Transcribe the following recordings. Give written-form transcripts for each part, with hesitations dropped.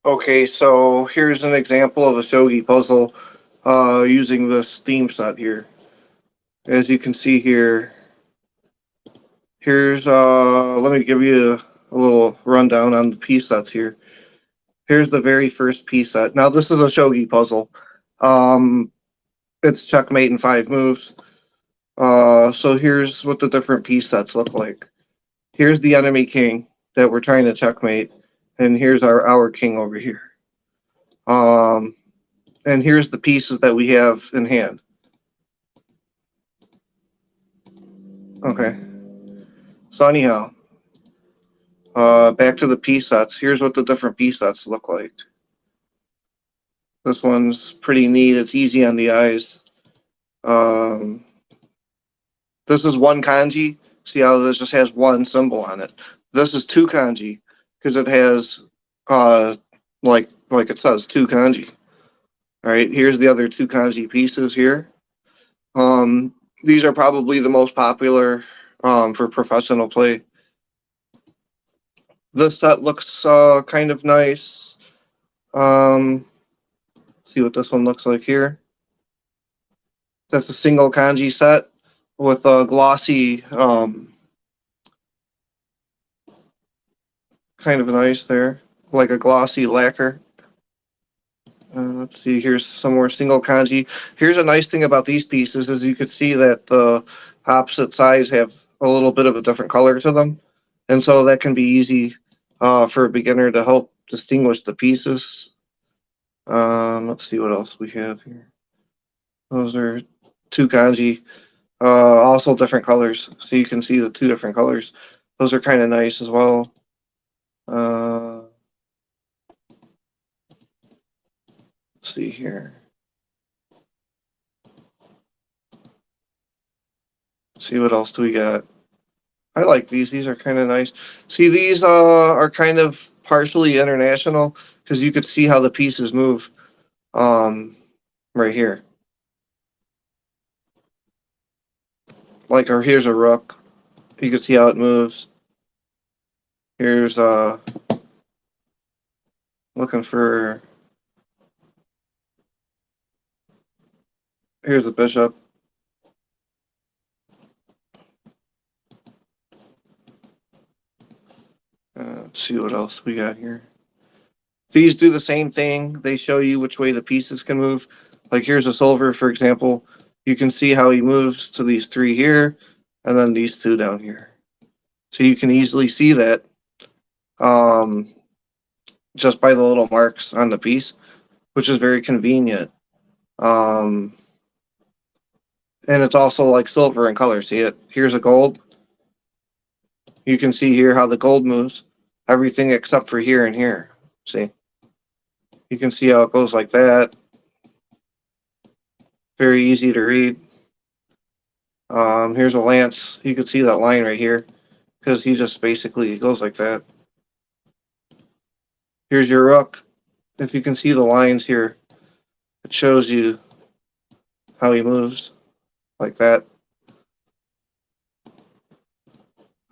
Okay, so here's an example of a shogi puzzle using this theme set here. As you can see here, here's let me give you a little rundown on the piece sets here. Here's the very first piece set. Now this is a shogi puzzle. Um, it's checkmate in 5 moves. So here's what the different piece sets look like. Here's the enemy king that we're trying to checkmate, and here's our king over here. Um, and here's the pieces that we have in hand. Okay. So anyhow, back to the piece sets. Here's what the different piece sets look like. This one's pretty neat. It's easy on the eyes. Um, this is one kanji. See how this just has one symbol on it. This is two kanji because it has, uh, like it says, two kanji. All right. Here's the other two kanji pieces here. Um, these are probably the most popular for professional play. This set looks kind of nice. Um, see what this one looks like here. That's a single kanji set with a glossy, kind of nice there, like a glossy lacquer. Let's see, here's some more single kanji. Here's a nice thing about these pieces is you could see that the opposite sides have a little bit of a different color to them. And so that can be easy for a beginner to help distinguish the pieces. Let's see what else we have here. Those are two kanji, also different colors. So you can see the two different colors. Those are kind of nice as well. Uh, let's see here. See what else do we got? I like these. These are kind of nice. See, these are kind of partially international because you could see how the pieces move right here. Like, or here's a rook. You can see how it moves. Here's looking for. Here's a bishop. Let's see what else we got here. These do the same thing. They show you which way the pieces can move. Like here's a silver, for example. You can see how he moves to these three here, and then these two down here. So you can easily see that um, just by the little marks on the piece, which is very convenient. Um, and it's also like silver in color. See it? Here's a gold. You can see here how the gold moves. Everything except for here and here. See? You can see how it goes like that. Very easy to read. Here's a lance. You can see that line right here because he just basically goes like that. Here's your rook. If you can see the lines here, it shows you how he moves like that.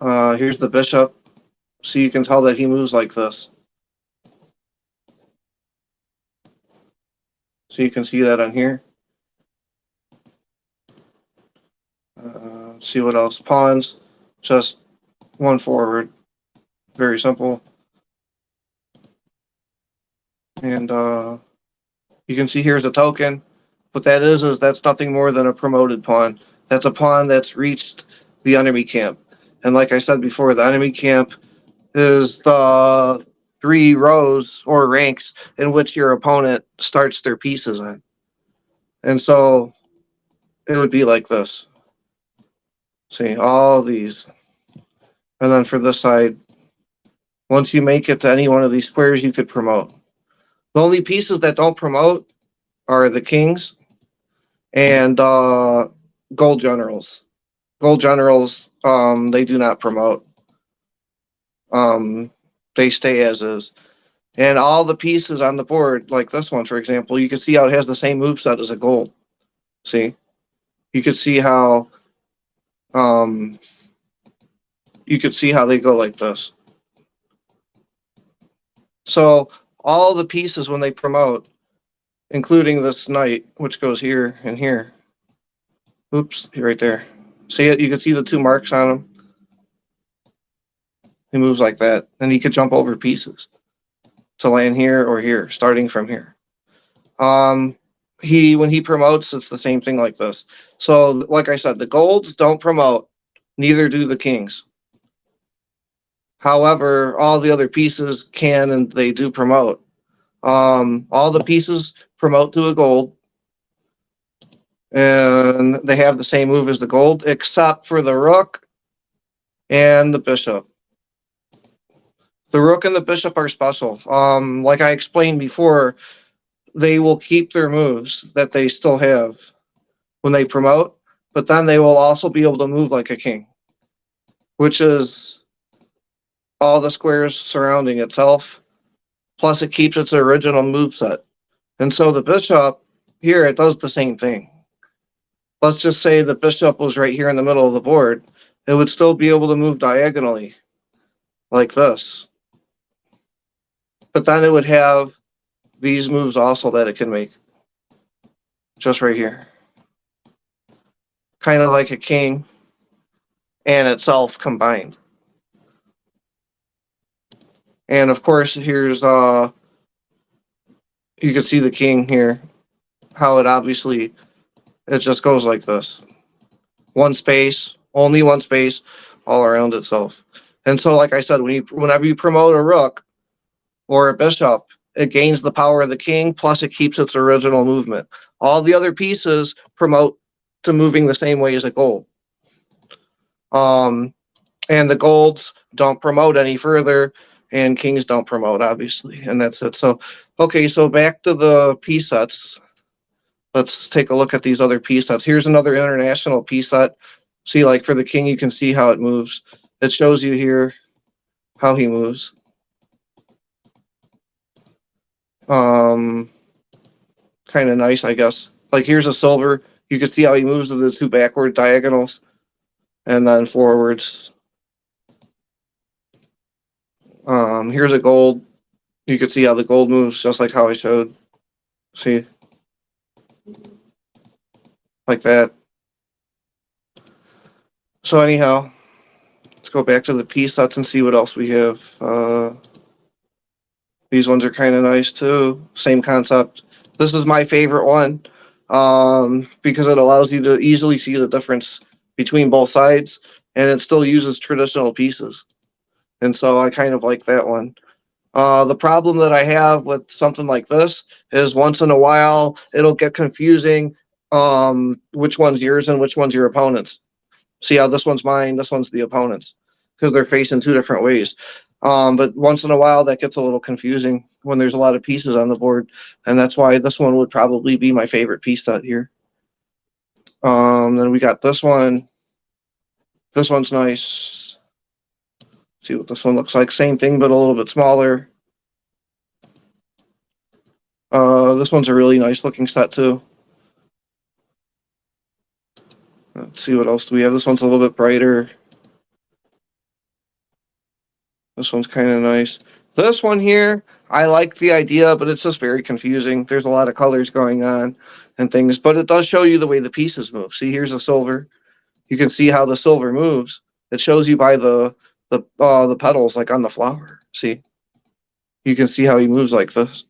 Here's the bishop. So you can tell that he moves like this. So you can see that on here. See what else? Pawns, just one forward. Very simple. And you can see here's a token. What that is that's nothing more than a promoted pawn. That's a pawn that's reached the enemy camp. And like I said before, the enemy camp is the 3 rows or ranks in which your opponent starts their pieces in. And so it would be like this. See, all these. And then for this side, once you make it to any one of these squares, you could promote. The only pieces that don't promote are the kings and gold generals. Gold generals, they do not promote. Um, they stay as is. And all the pieces on the board, like this one, for example, you can see how it has the same moveset as a gold. See? You could see how um, you could see how they go like this. So all the pieces when they promote, including this knight, which goes here and here. Oops, right there. See it? You can see the two marks on him. He moves like that, and he could jump over pieces to land here or here, starting from here. Um, when he promotes, it's the same thing like this. So, like I said, the golds don't promote, neither do the kings. However, all the other pieces can and they do promote. All the pieces promote to a gold, and they have the same move as the gold, except for the rook and the bishop. The rook and the bishop are special. Like I explained before, they will keep their moves that they still have when they promote, but then they will also be able to move like a king, which is all the squares surrounding itself. Plus, it keeps its original move set. And so the bishop here, it does the same thing. Let's just say the bishop was right here in the middle of the board. It would still be able to move diagonally like this. But then it would have these moves also that it can make just right here. Kind of like a king and itself combined. And of course, here's you can see the king here, how it obviously it just goes like this. One space, only one space, all around itself. And so, like I said, whenever you promote a rook or a bishop, it gains the power of the king, plus it keeps its original movement. All the other pieces promote to moving the same way as a gold. And the golds don't promote any further, and kings don't promote, obviously, and that's it. So, okay, so back to the piece sets. Let's take a look at these other piece sets. Here's another international piece set. See, like for the king, you can see how it moves. It shows you here how he moves. Kind of nice, I guess. Like here's a silver. You can see how he moves with the two backward diagonals and then forwards. Here's a gold. You can see how the gold moves just like how I showed. See? Like that. So anyhow, let's go back to the piece sets and see what else we have. These ones are kind of nice too. Same concept. This is my favorite one because it allows you to easily see the difference between both sides, and it still uses traditional pieces. And so I kind of like that one. The problem that I have with something like this is once in a while it'll get confusing which one's yours and which one's your opponent's. See how this one's mine, this one's the opponent's, because they're facing two different ways. But once in a while that gets a little confusing when there's a lot of pieces on the board, and that's why this one would probably be my favorite piece set here. Then we got this one. This one's nice. See what this one looks like. Same thing, but a little bit smaller. This one's a really nice looking set too. Let's see what else do we have. This one's a little bit brighter. This one's kind of nice. This one here, I like the idea, but it's just very confusing. There's a lot of colors going on and things, but it does show you the way the pieces move. See, here's a silver. You can see how the silver moves. It shows you by the petals, like on the flower. See, you can see how he moves like this.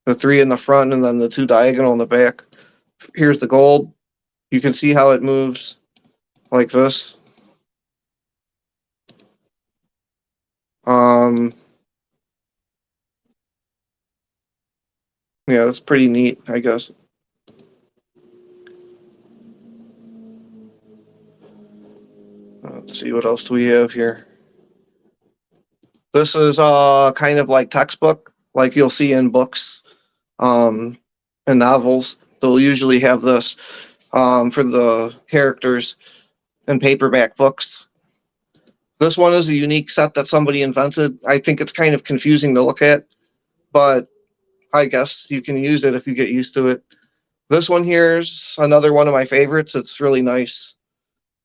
The three in the front and then the two diagonal in the back. Here's the gold. You can see how it moves like this. Yeah, that's pretty neat, I guess. Let's see, what else do we have here? This is kind of like textbook, like you'll see in books and novels. They'll usually have this for the characters in paperback books. This one is a unique set that somebody invented. I think it's kind of confusing to look at, but I guess you can use it if you get used to it. This one here is another one of my favorites. It's really nice.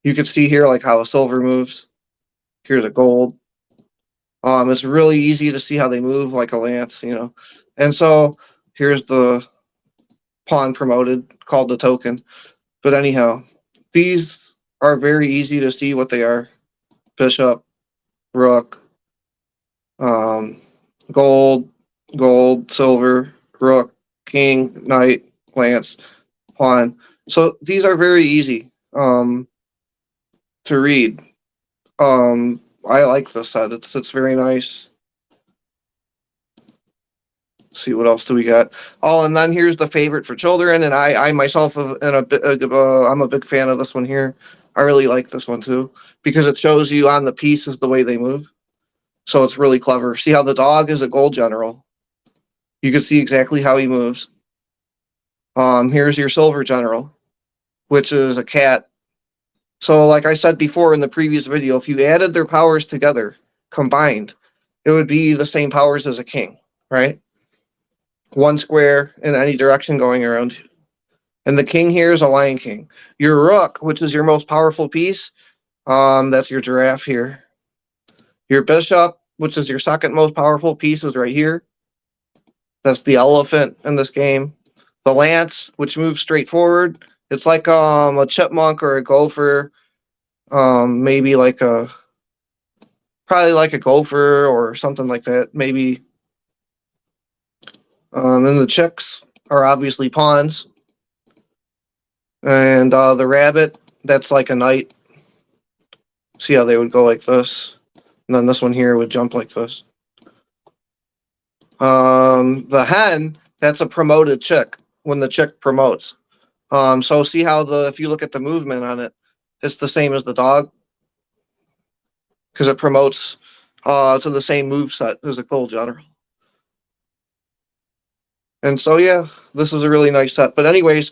You can see here like how a silver moves. Here's a gold. It's really easy to see how they move like a lance, you know. And so here's the pawn promoted called the token. But anyhow, these are very easy to see what they are. Bishop, rook, um, gold, gold, silver, rook, king, knight, lance, pawn. So these are very easy to read. I like this set. It's very nice. See what else do we got? Oh, and then here's the favorite for children, and I myself I'm a big fan of this one here. I really like this one too because it shows you on the pieces the way they move. So it's really clever. See how the dog is a gold general. You can see exactly how he moves. Here's your silver general, which is a cat. So like I said before in the previous video, if you added their powers together, combined, it would be the same powers as a king, right? One square in any direction going around. And the king here is a lion king. Your rook, which is your most powerful piece, that's your giraffe here. Your bishop, which is your second most powerful piece, is right here. That's the elephant in this game. The lance, which moves straight forward. It's like a chipmunk or a gopher, maybe like a probably like a gopher or something like that. Maybe. And the chicks are obviously pawns. And the rabbit, that's like a knight. See how they would go like this. And then this one here would jump like this. The hen, that's a promoted chick when the chick promotes. So see how if you look at the movement on it, it's the same as the dog because it promotes to the same move set as a gold general. And so yeah, this is a really nice set. But anyways,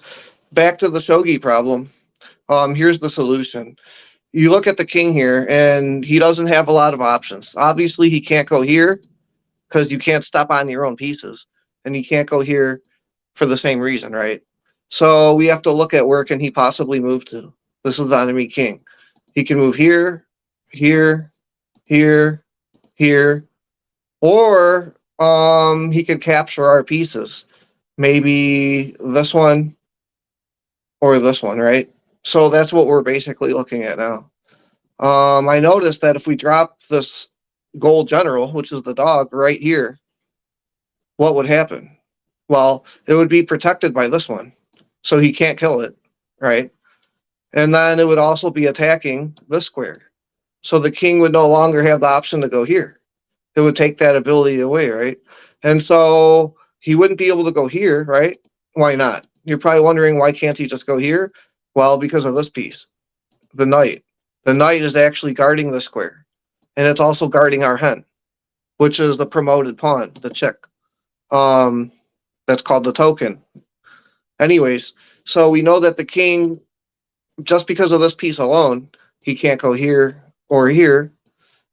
back to the shogi problem. Here's the solution. You look at the king here, and he doesn't have a lot of options. Obviously, he can't go here because you can't step on your own pieces, and he can't go here for the same reason, right? So we have to look at where can he possibly move to. This is the enemy king. He can move here, here, here, here, or he could capture our pieces. Maybe this one or this one, right? So that's what we're basically looking at now. I noticed that if we drop this gold general, which is the dog, right here, what would happen? Well, it would be protected by this one, so he can't kill it, right? And then it would also be attacking this square. So the king would no longer have the option to go here. It would take that ability away, right? And so he wouldn't be able to go here, right? Why not? You're probably wondering why can't he just go here? Well, because of this piece, the knight. The knight is actually guarding the square, and it's also guarding our hen, which is the promoted pawn, the chick. That's called the token. Anyways, so we know that the king, just because of this piece alone, he can't go here or here,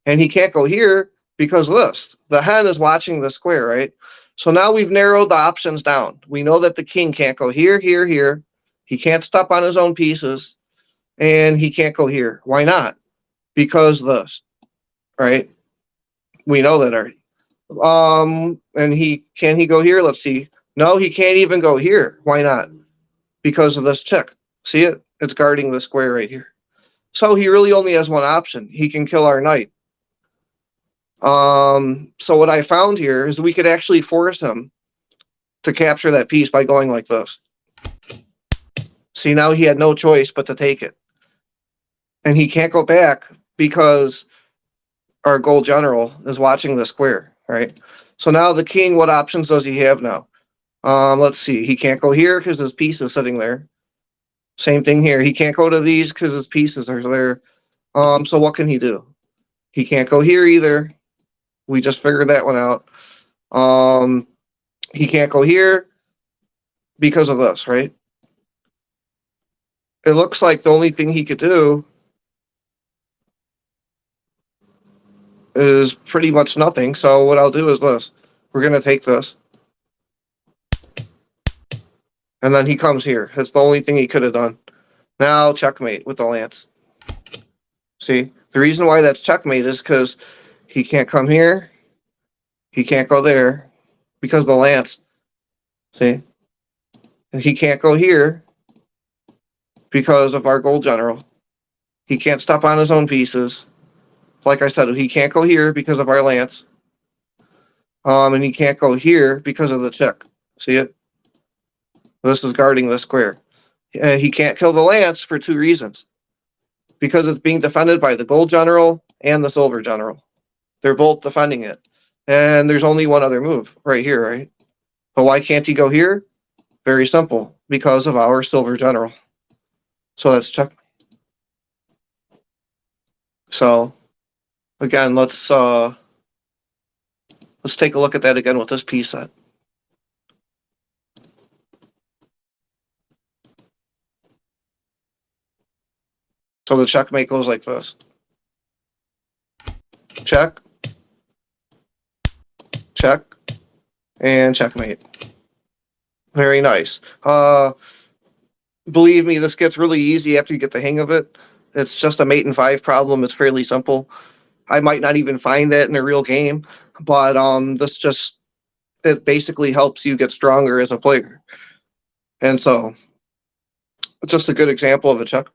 and he can't go here because this. The hen is watching the square, right? So now we've narrowed the options down. We know that the king can't go here, here, here. He can't step on his own pieces, and he can't go here. Why not? Because this, right? We know that already. And he go here? Let's see. No, he can't even go here. Why not? Because of this check. See it? It's guarding the square right here. So he really only has one option. He can kill our knight. So what I found here is we could actually force him to capture that piece by going like this. See, now he had no choice but to take it. And he can't go back because our gold general is watching the square, right? So now the king, what options does he have now? Let's see. He can't go here because his piece is sitting there. Same thing here. He can't go to these because his pieces are there. So what can he do? He can't go here either. We just figured that one out. He can't go here because of this, right? It looks like the only thing he could do is pretty much nothing. So what I'll do is this. We're going to take this. And then he comes here. That's the only thing he could have done. Now checkmate with the lance. See, the reason why that's checkmate is because He can't come here. He can't go there because of the lance. See? And he can't go here because of our gold general. He can't stop on his own pieces. Like I said, he can't go here because of our lance. And he can't go here because of the check. See it? This is guarding the square. He can't kill the lance for two reasons. Because it's being defended by the gold general and the silver general. They're both defending it. And there's only one other move right here, right? But why can't he go here? Very simple. Because of our silver general. So that's checkmate. So again, let's take a look at that again with this piece set. So the checkmate goes like this. Check, check, and checkmate. Very nice. Believe me, this gets really easy after you get the hang of it. It's just a mate and five problem. It's fairly simple. I might not even find that in a real game, but it basically helps you get stronger as a player. And so it's just a good example of a check.